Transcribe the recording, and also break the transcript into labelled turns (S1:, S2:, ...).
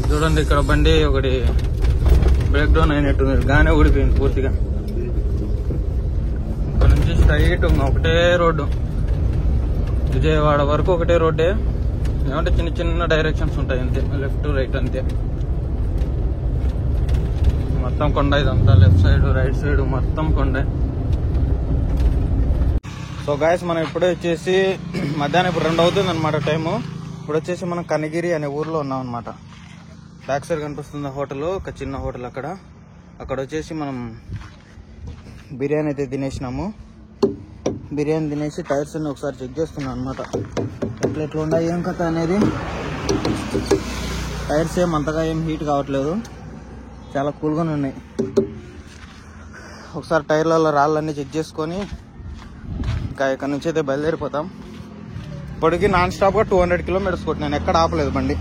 S1: చూడండి ఇక్కడ బండి ఒకటి బ్రేక్ డౌన్ అయినట్టుంది, గానే ఊడిపోయింది పూర్తిగా. ఇక్కడ నుంచి స్ట్రైట్ ఒకటే రోడ్డు, విజయవాడ వరకు ఒకటే రోడ్డే. ఏమంటే చిన్న చిన్న డైరెక్షన్స్ ఉంటాయి అంతే, లెఫ్ట్ రైట్ అంతే. మొత్తం కొండ ఇదంతా, లెఫ్ట్ సైడ్ రైట్ సైడ్ మొత్తం కొండే. సో గాయస్ మనం ఇప్పుడే వచ్చేసి మధ్యాహ్నం ఇప్పుడు 2 అవుతుంది అనమాట టైము. ఇప్పుడు వచ్చేసి మనం కనిగిరి అనే ఊర్లో ఉన్నాం అనమాట. బ్యాక్ సైడ్ కనిపిస్తుంది హోటల్, ఒక చిన్న హోటల్. అక్కడ వచ్చేసి మనం బిర్యానీ అయితే తినేసినాము. బిర్యానీ తినేసి టైర్స్ అన్ని ఒకసారి చెక్ చేస్తున్నాం అనమాట, ఎట్లా ఉన్నాయి ఏం కథ అనేది. టైర్స్ అంతగా ఏం హీట్ కావట్లేదు, చాలా కూల్గానే ఉన్నాయి. ఒకసారి టైర్లలో రాళ్ళన్నీ చెక్ చేసుకొని ఇంకా ఇక్కడ నుంచి అయితే బయలుదేరిపోతాం. ఇప్పటికి నాన్ స్టాప్గా 200 కిలోమీటర్స్ కొట్టినాను, ఎక్కడ ఆపలేదు బండి.